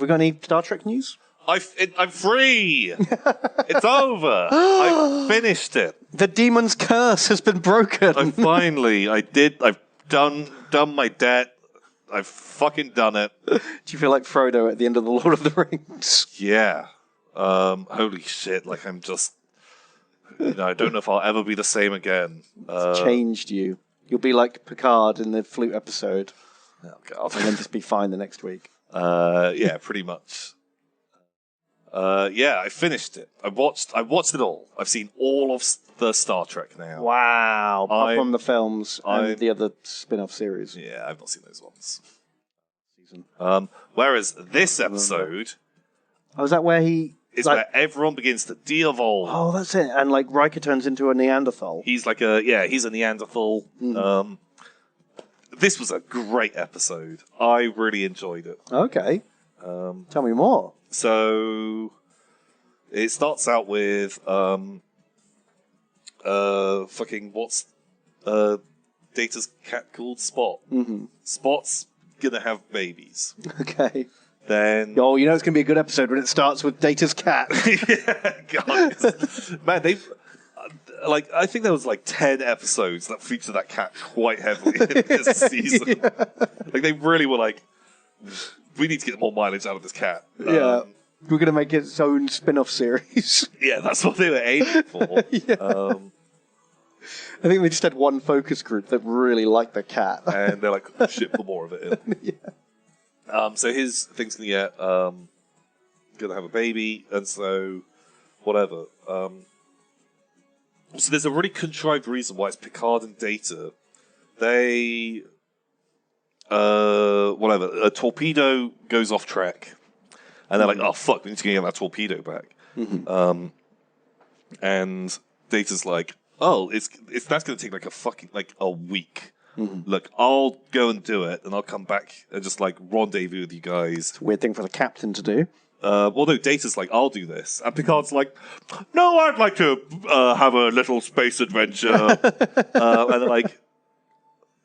we got any Star Trek news? I'm free. It's over. I finished it. The demon's curse has been broken. I've done my debt. I've fucking done it. Do you feel like Frodo at the end of the Lord of the Rings? Yeah. Holy shit! Like I'm just, I don't know if I'll ever be the same again. It's changed you. You'll be like Picard in the flute episode. Oh god. And then just be fine the next week. Yeah, pretty much. Yeah, I finished it. I watched it all. I've seen all of the Star Trek now. Wow. Apart from the films and the other spin-off series. Yeah, I've not seen those ones. Whereas this episode... Oh, is that where he... Is where everyone begins to de-evolve. Oh, that's it. And like Riker turns into a Neanderthal. He's like he's a Neanderthal. Mm. This was a great episode. I really enjoyed it. Okay. Tell me more. So it starts out with what's Data's cat called? Spot. Mm-hmm. Spot's gonna have babies. Okay. Then it's gonna be a good episode when it starts with Data's cat. Yeah, God. Man, I think there was 10 episodes that featured that cat quite heavily in this season. Yeah. Like they really were like, we need to get more mileage out of this cat. Yeah. We're going to make its own spin-off series. Yeah, that's what they were aiming for. Yeah. I think they just had one focus group that really liked the cat. And they're like, shit, put more of it in. Yeah. So his thing's going to get, going to have a baby, and so, whatever. So there's a really contrived reason why it's Picard and Data. They... a torpedo goes off track, and they're like, "Oh fuck, we need to get that torpedo back." Mm-hmm. And Data's like, "Oh, it's that's going to take a week. Mm-hmm. Look, I'll go and do it, and I'll come back and just rendezvous with you guys." It's a weird thing for the captain to do. No, Data's like, "I'll do this," and Picard's like, "No, I'd like to have a little space adventure." And they're like,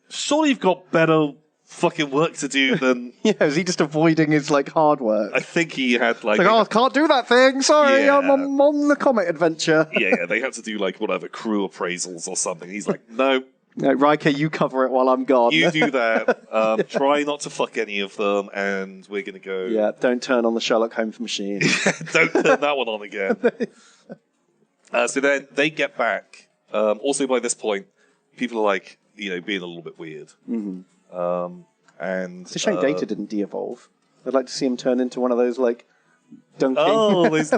"Surely you've got better fucking work to do than..." Yeah, is he just avoiding his hard work? I think he had I can't do that thing, sorry, yeah. I'm on the comet adventure. Yeah, they had to do crew appraisals or something. He's like, no, Riker, you cover it while I'm gone. You do that. Try not to fuck any of them, and we're gonna go. Yeah, don't turn on the Sherlock Holmes machine. Don't turn that one on again. So then they get back. Also, by this point, people are being a little bit weird. Mm-hmm. And it's a shame Data didn't de-evolve. I'd like to see him turn into one of those dunking. Oh, there's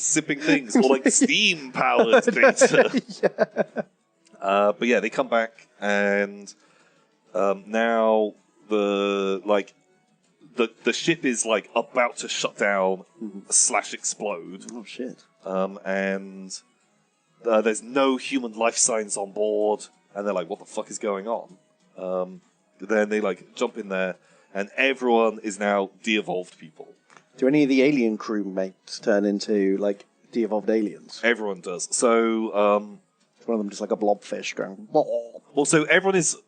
sipping things, or steam powered Data. Yeah. But yeah, they come back, and now the ship is about to shut down / explode. Oh shit! And there's no human life signs on board, and they're like, "What the fuck is going on?" Then they jump in there, and everyone is now de-evolved people. Do any of the alien crewmates turn into de-evolved aliens? Everyone does. So one of them just a blobfish going. Also, everyone is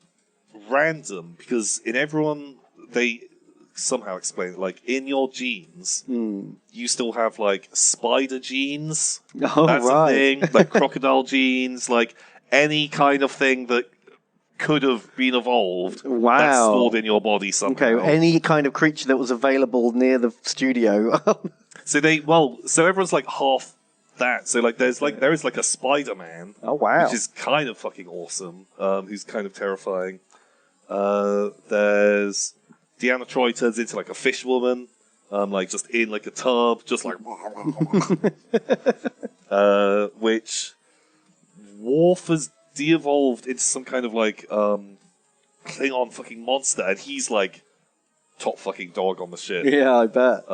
random because in everyone they somehow explain in your genes you still have spider genes. Oh, that's right. a thing. Crocodile genes, any kind of thing that could have been evolved. Wow. That's stored in your body somehow. Okay, any kind of creature that was available near the studio. So everyone's half that. So there is a Spider-Man. Oh wow. Which is kind of fucking awesome. Who's kind of terrifying. There's Deanna Troi turns into a fish woman. Just in a tub, just which Worf has de-evolved into some kind of Klingon fucking monster, and he's top fucking dog on the ship. Yeah, I bet.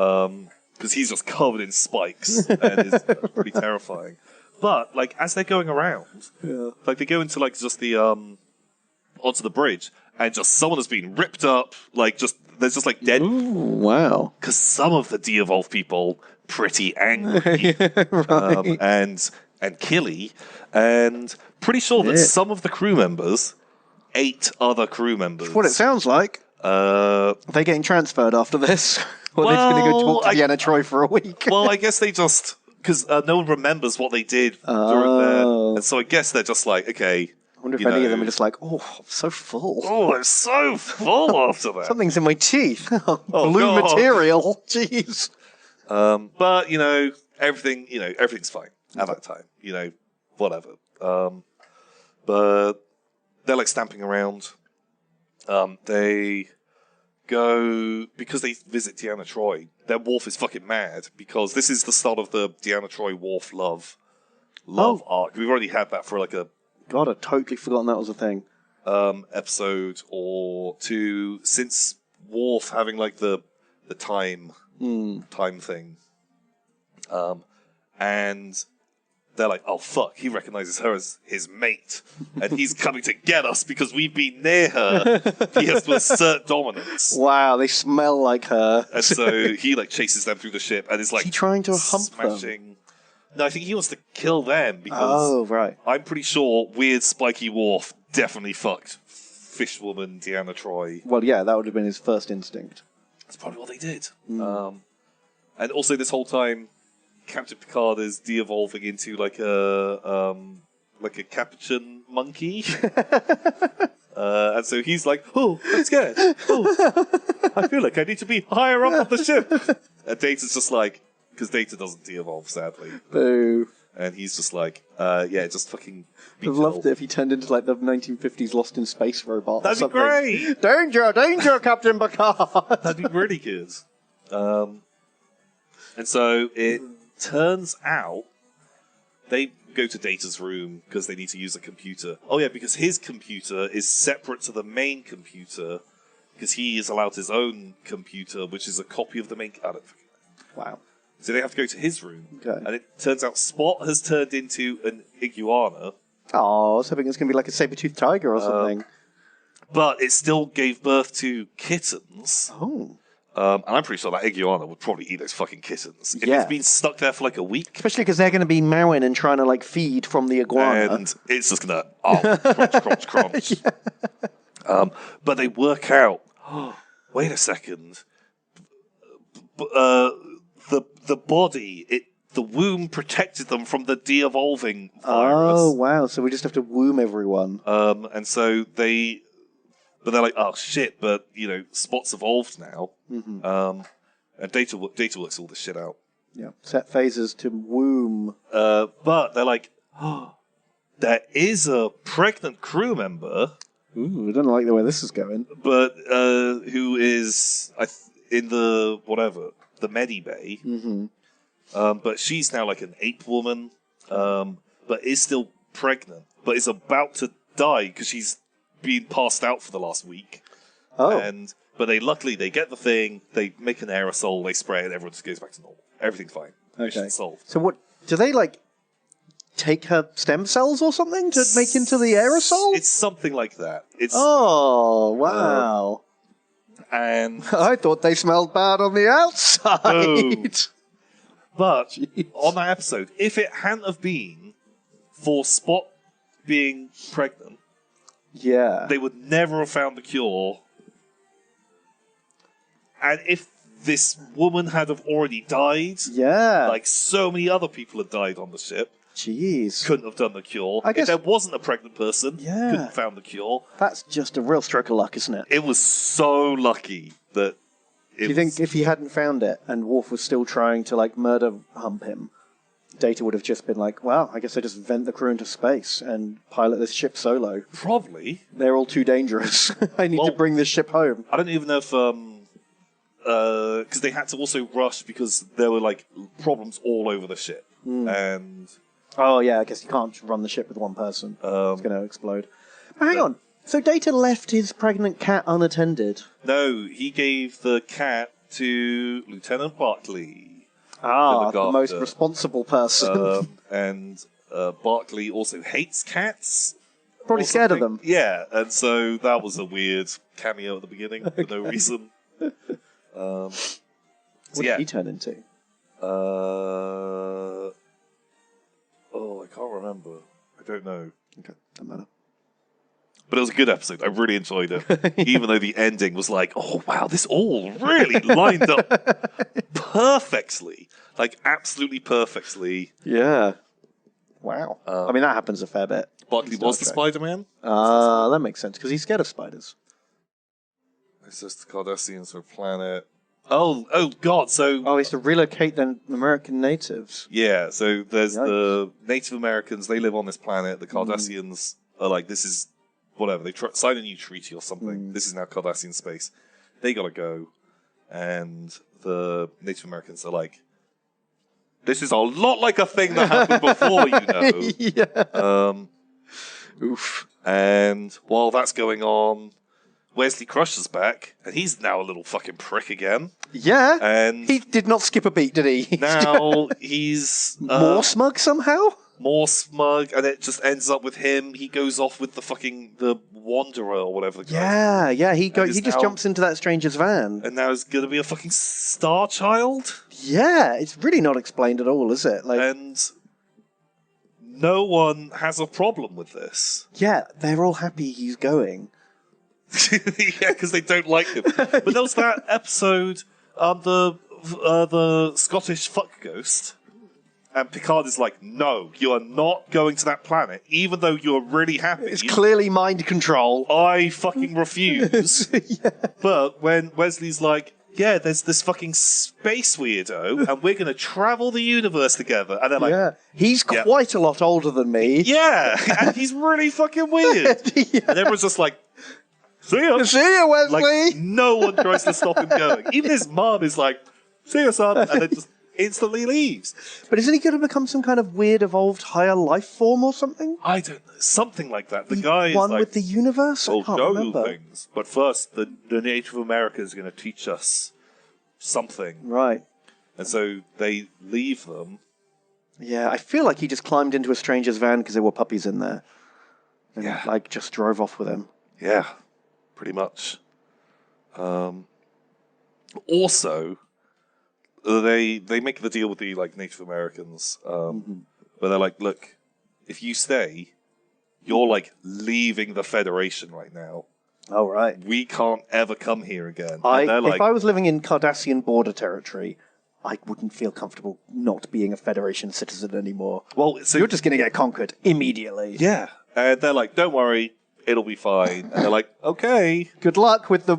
Because he's just covered in spikes and is pretty terrifying. But as they're going around, they go into just the onto the bridge, and just someone has been ripped up. There's just dead. Ooh, wow. Because some of the de-evolved people pretty angry, right. and killy, and pretty sure that some of the crew members ate other crew members. That's what it sounds like. Are they getting transferred after this? Or they're just going to go talk to I- Deanna Troi for a week. Well, I guess they just because no one remembers what they did during Oh. there, and so I guess they're just like, okay. I wonder if you any of know, them are just like, oh, I'm so full. Oh, I'm so full after that. Something's in my teeth. Oh, Blue God. material. Jeez. But everything's fine at that time. Whatever. But they're like stamping around. They go because they visit Deanna Troi. Their Worf is fucking mad because this is the start of the Deanna Troi Worf love arc. We've already had that for like a God, I'd totally forgotten that was a thing. episode or two since Worf having like the time thing. And they're like, oh fuck, he recognizes her as his mate, and he's coming to get us because we've been near her. He has to assert dominance. Wow, they smell like her. And so he like chases them through the ship and is like, Is he trying to hump them? smashing. No, I think he wants to kill them because Oh, right. I'm pretty sure weird spiky Worf definitely fucked Fishwoman Deanna Troi. Well, yeah, that would have been his first instinct. That's probably what they did. And also this whole time, Captain Picard is de-evolving into like a capuchin monkey. And so he's like, oh, I'm scared. Oh, I feel like I need to be higher up on the ship. And Data's just like, because Data doesn't de-evolve, sadly. Boo. And he's just like, just fucking be I'd loved it if he turned into like the 1950s Lost in Space robot. That'd be or something. great. Danger, danger, Captain Picard. That'd be really good. And so it turns out they go to Data's room because they need to use a computer. Oh yeah, because his computer is separate to the main computer because he is allowed his own computer, which is a copy of the main. I don't fucking know. Wow. So they have to go to his room, Okay. and it turns out Spot has turned into an iguana, Oh, I was hoping it was going to be like a saber-toothed tiger or something. but it still gave birth to kittens. Oh. And I'm pretty sure that iguana would probably eat those fucking kittens. If Yeah. it's been stuck there for like a week, Especially because they're going to be mowing and trying to like feed from the iguana. and it's just gonna crunch, crunch. But they work out. Wait a second. The body, the womb protected them from the de-evolving virus. Oh, wow. So we just have to womb everyone. And so they're like, oh shit, but Spot's evolved now. And Data works all this shit out. Yeah. Set phases to womb. But they're like, oh, there is a pregnant crew member. Ooh, I don't like the way this is going. But who is in the Medi Bay. But she's now like an ape woman, but is still pregnant, but is about to die because she's been passed out for the last week. Oh. But they get the thing, they make an aerosol, they spray it, and everyone just goes back to normal. Everything's fine. Mission Okay. solved. So what, do they like take her stem cells or something to make into the aerosol? It's something like that. Oh, wow. And I thought they smelled bad on the outside. Boom. But on that episode, if it hadn't have been for Spot being pregnant, Yeah. they would never have found the cure. And if this woman had have already died, Yeah. like so many other people had died on the ship, Jeez. couldn't have done the cure. I guess- If there wasn't a pregnant person, Yeah. couldn't have found the cure. That's just a real stroke of luck, isn't it? It was so lucky that Do you think if he hadn't found it and Worf was still trying to like murder hump him, Data would have just been like, well, I guess I just vent the crew into space and pilot this ship solo. Probably. They're all too dangerous. I need to bring this ship home. I don't even know if because they had to also rush because there were like problems all over the ship, and Oh yeah, I guess you can't run the ship with one person. It's going to explode. But hang on. So Data left his pregnant cat unattended. no, he gave the cat to Lieutenant Barclay. Ah, To look the most after. responsible person. And Barclay also hates cats. Probably or scared of something. them. Yeah, and so that was a weird cameo at the beginning for no reason. What yeah. did he turn into? Oh, I can't remember. I don't know. Okay, doesn't matter. But it was a good episode. I really enjoyed it. Even though the ending was like, oh, wow, this all really lined up perfectly. Like, absolutely perfectly. Yeah. Wow. I mean, that happens a fair bit. Barkley was the Spider-Man? That makes sense, because he's scared of spiders. It's just the Cardassians are a planet. Oh, God, so... Oh, he's to relocate the American natives. Yeah, so there's the Native Americans, they live on this planet. The Cardassians are like, this is... whatever, they sign a new treaty or something. This is now Cardassian space. They gotta go. And the Native Americans are like, this is a lot like a thing that happened before, you know. Yeah. Oof. And while that's going on, Wesley Crusher's back, and he's now a little fucking prick again. Yeah. And he did not skip a beat, did he? Now he's... more smug somehow? More smug, and it just ends up with him. He goes off with the Wanderer or whatever. Yeah. He just jumps into that stranger's van, and now he's gonna be a fucking star child. Yeah, it's really not explained at all, is it? Like, and no one has a problem with this. Yeah, they're all happy he's going. Yeah, because they don't like him. But there was that episode, the Scottish fuck ghost. And Picard is like, no, you are not going to that planet, even though you're really happy. It's clearly mind control. I fucking refuse. Yeah. But when Wesley's like, yeah, there's this fucking space weirdo, and we're going to travel the universe together. And they're like... Yeah, he's quite a lot older than me. Yeah, and he's really fucking weird. Yeah. And everyone's just like, see ya. See ya, Wesley. Like, no one tries to stop him going. Even his mom is like, see ya, son. And then just... instantly leaves. But isn't he going to become some kind of weird, evolved, higher life form or something? I don't know. Something like that. The guy is one like, with the universe? I'll I can't show remember. you things. But first, the Native Americans are going to teach us something. Right. And so they leave them. Yeah, I feel like he just climbed into a stranger's van because there were puppies in there. And, like, just drove off with him. Yeah, pretty much. Also... They make the deal with the Native Americans, where they're like, look, if you stay, you're like leaving the Federation right now. Oh, right. We can't ever come here again. If I was living in Cardassian border territory, I wouldn't feel comfortable not being a Federation citizen anymore. Well, so you're just going to get conquered immediately. Yeah, and they're like, don't worry, it'll be fine. And they're like, okay. Good luck with the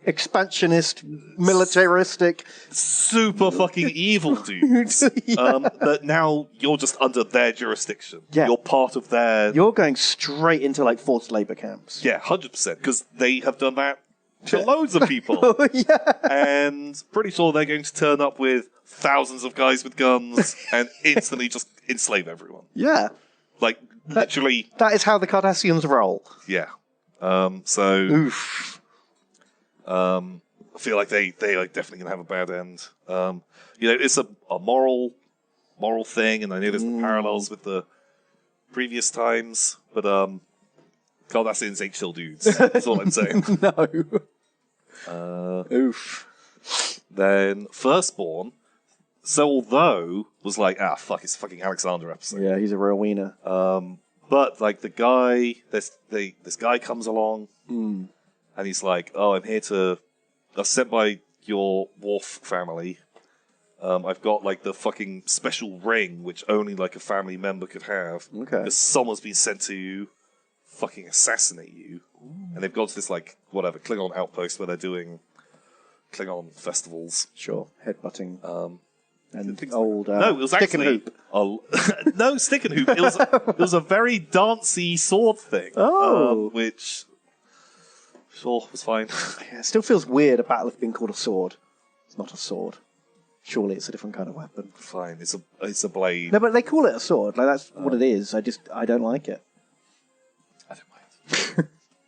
expansionist, militaristic, super fucking evil dudes. That now you're just under their jurisdiction. Yeah. You're part of their... You're going straight into forced labor camps. Yeah, 100%, because they have done that to loads of people. Yeah. And pretty sure they're going to turn up with thousands of guys with guns and instantly just enslave everyone. Yeah. Like, literally... That is how the Cardassians roll. Yeah. So... Oof. I feel like they are definitely going to have a bad end. It's a moral thing, and I know there's parallels with the previous times, but Cardassians ain't chill dudes. That's all I'm saying. No. Oof. Then Firstborn, so although was like, fuck, it's a fucking Alexander episode. Yeah, he's a real wiener. But the guy, this guy comes along. And he's like, oh, I'm sent by your Worf family. I've got, the fucking special ring, which only, a family member could have. Okay. Because someone's been sent to fucking assassinate you. And they've gone to this, Klingon outpost where they're doing Klingon festivals. Sure. Headbutting. And no, it was stick actually... and hoop. No, stick and hoop. It was a very dancey sword thing. Oh. Which... Sure, was fine. Yeah, it still feels weird a battle being called a sword. It's not a sword. Surely it's a different kind of weapon. Fine, it's a blade. No, but they call it a sword. That's what it is. I don't like it. I don't mind.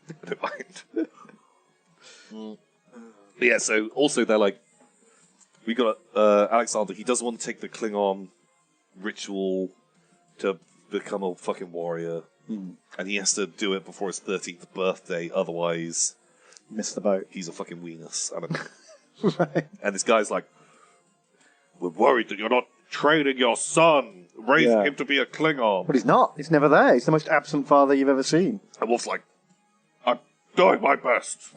I don't mind. But yeah, so also they're like, we got Alexander. He doesn't want to take the Klingon ritual to become a fucking warrior. And he has to do it before his 13th birthday, otherwise... Miss the boat. He's a fucking weenus. I don't know. Right. And this guy's like, we're worried that you're not training your son, raising him to be a Klingon. But he's not. He's never there. He's the most absent father you've ever seen. And Wolf's like, doing my best.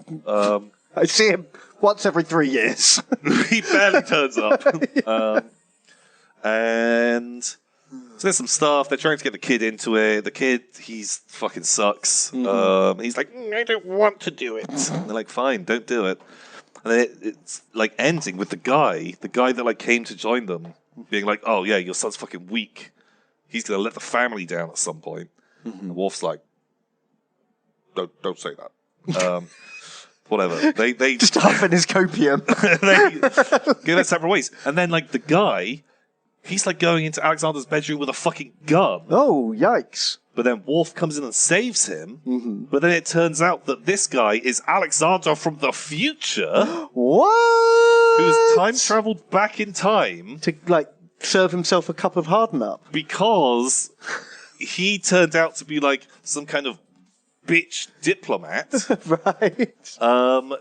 I see him once every 3 years. He barely turns up. And so there's some stuff. They're trying to get the kid into it. The kid, he's fucking sucks. He's like, I don't want to do it. And they're like, fine, don't do it. And then it's like ending with the guy that like came to join them, being like, oh yeah, your son's fucking weak. He's gonna let the family down at some point. And Worf's like, don't say that. Whatever. They Just huffing his copium. they go their separate ways. And then like the guy, he's like going into Alexander's bedroom with a fucking gun. Oh, yikes. But then Worf comes in and saves him. But then it turns out that this guy is Alexander from the future. What? Who's time traveled back in time. To, like, serve himself a cup of Harden Up. Because he turned out to be like some kind of bitch diplomat. Right.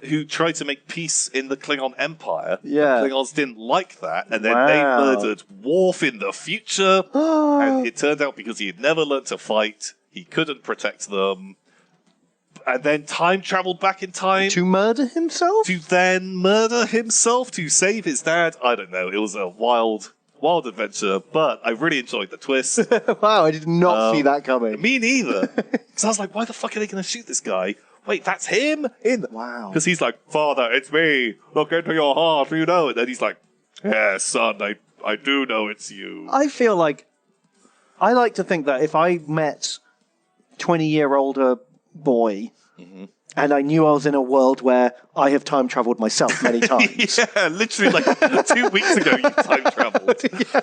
Who tried to make peace in the Klingon Empire. Yeah. The Klingons didn't like that, and then they murdered Worf in the future. And it turned out because he had never learned to fight, he couldn't protect them. And then time traveled back in time. To murder himself? To then murder himself to save his dad. I don't know. It was a wild adventure, but I really enjoyed the twist. Wow, I did not see that coming. Me neither. Because I was like, why the fuck are they going to shoot this guy? Wait, that's him? Wow. Because he's like, Father, it's me. Look into your heart, you know it. And he's like, yeah, son, I do know it's you. I feel like... I like to think that if I met 20-year-older boy... And I knew I was in a world where I have time traveled myself many times. Yeah, literally like 2 weeks ago you time traveled. Yeah.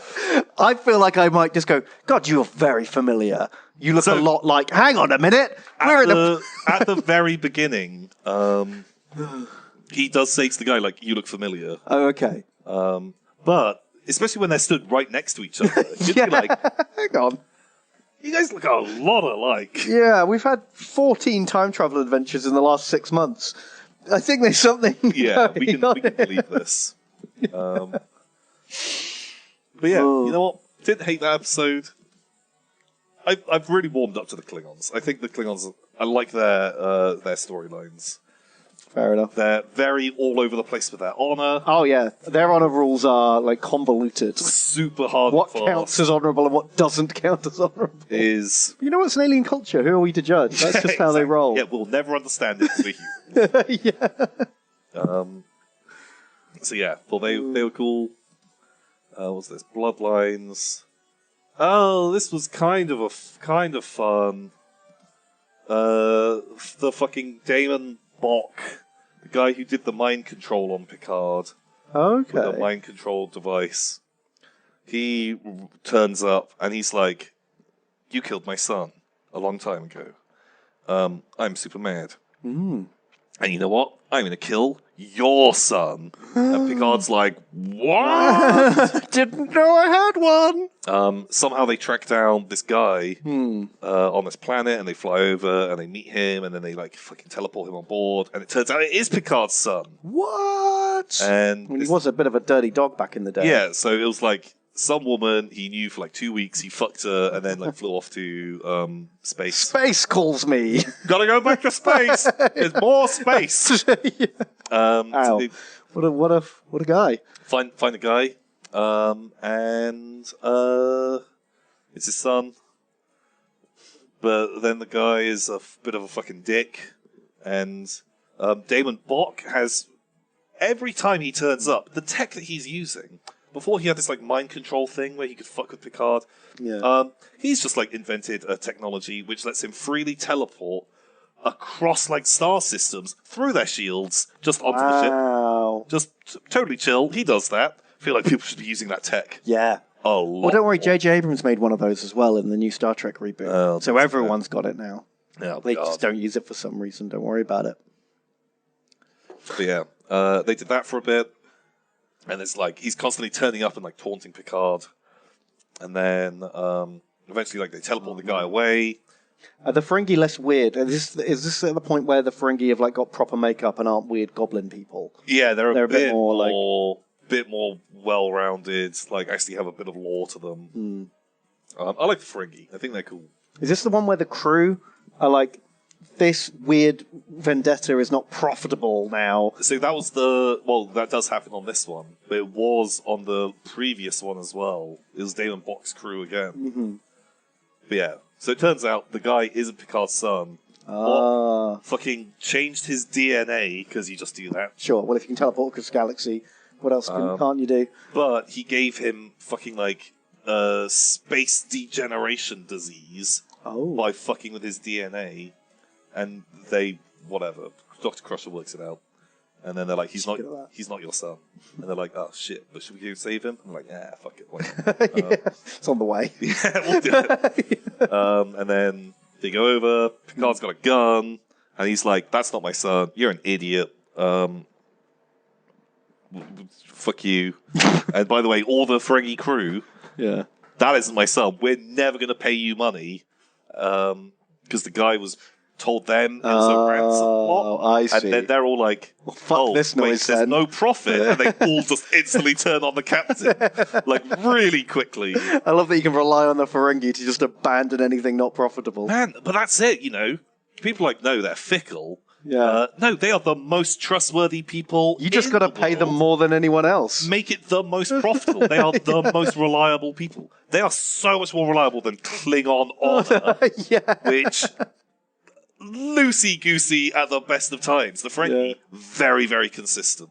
I feel like I might just go, God, you're very familiar. You look a lot like, hang on a minute. At the very beginning, he does say to the guy, like, you look familiar. Oh, okay. But, especially when they're stood right next to each other, you'd be like, hang on. You guys look a lot alike. Yeah, we've had 14 time travel adventures in the last 6 months. I think there's something. Yeah, we can believe this. But yeah, you know what? Didn't hate that episode. I've really warmed up to the Klingons. I think the Klingons, I like their storylines. Fair enough. They're very all over the place with their honor. Oh yeah, their honor rules are like convoluted. Super hard. What counts as honourable and what doesn't count as honourable is... You know what's an alien culture? Who are we to judge? That's just how they roll. Yeah, we'll never understand it as we're human. Yeah. So yeah, well they were cool. What's this? Bloodlines. Oh, this was kind of fun. The fucking Damon Bok, the guy who did the mind control on Picard. Okay. With a mind control device. He turns up and he's like, "You killed my son a long time ago. I'm super mad. And you know what? I'm going to kill your son." And Picard's like, "What?" Didn't know I had one. Somehow they track down this guy on this planet, and they fly over and they meet him, and then they like fucking teleport him on board, and it turns out it is Picard's son. What? And he was a bit of a dirty dog back in the day. Yeah, so it was like some woman he knew for like 2 weeks. He fucked her and then like flew off to space. Space calls me. Gotta go back to space. There's more space. Yeah. So they What a guy. find a guy, and it's his son. But then the guy is a bit of a fucking dick, and Damon Bok has every time he turns up, the tech that he's using. Before he had this like mind control thing where he could fuck with Picard. Yeah. He's just like invented a technology which lets him freely teleport across like star systems through their shields just onto the ship. Just totally chill. He does that. I feel like people should be using that tech. Yeah. A lot. Well, don't worry. J.J. Abrams made one of those as well in the new Star Trek reboot. So everyone's got it now. Yeah, they just don't use it for some reason. Don't worry about it. But yeah, they did that for a bit. And it's like, he's constantly turning up and like taunting Picard. And then eventually like they teleport the guy away. Are the Ferengi less weird? Is this at the point where the Ferengi have like got proper makeup and aren't weird goblin people? Yeah, they're a bit more well-rounded, like actually have a bit of lore to them. I like the Ferengi. I think they're cool. Is this the one where the crew are like this weird vendetta is not profitable now. So that was that does happen on this one, but it was on the previous one as well. It was Damon Bock's crew again. Mm-hmm. But yeah, so it turns out the guy isn't Picard's son. Fucking changed his DNA, because you just do that. Sure, well, if you can teleport across the galaxy, what else can't you do? But he gave him fucking, space degeneration disease by fucking with his DNA. And whatever. Dr. Crusher works it out. And then they're like, he's not your son. And they're like, oh shit, but should we go save him? I'm like, yeah, fuck it. It's on the way. Yeah, we'll do it. And then they go over, Picard's got a gun, and he's like, that's not my son, you're an idiot. Fuck you. And by the way, all the Ferengi crew, that isn't my son, we're never going to pay you money. Because the guy told them it was a ransom lot. I see. And then they're all like, this noise there's then. no profit. And they all just instantly turn on the captain. Really quickly. I love that you can rely on the Ferengi to just abandon anything not profitable. Man, but that's it, People no, they're fickle. Yeah. No, they are the most trustworthy people. You just got to pay them more than anyone else. Make it the most profitable. They are the most reliable people. They are so much more reliable than Klingon honor, which loosey-goosey at the best of times. The Ferengi, very, very consistent.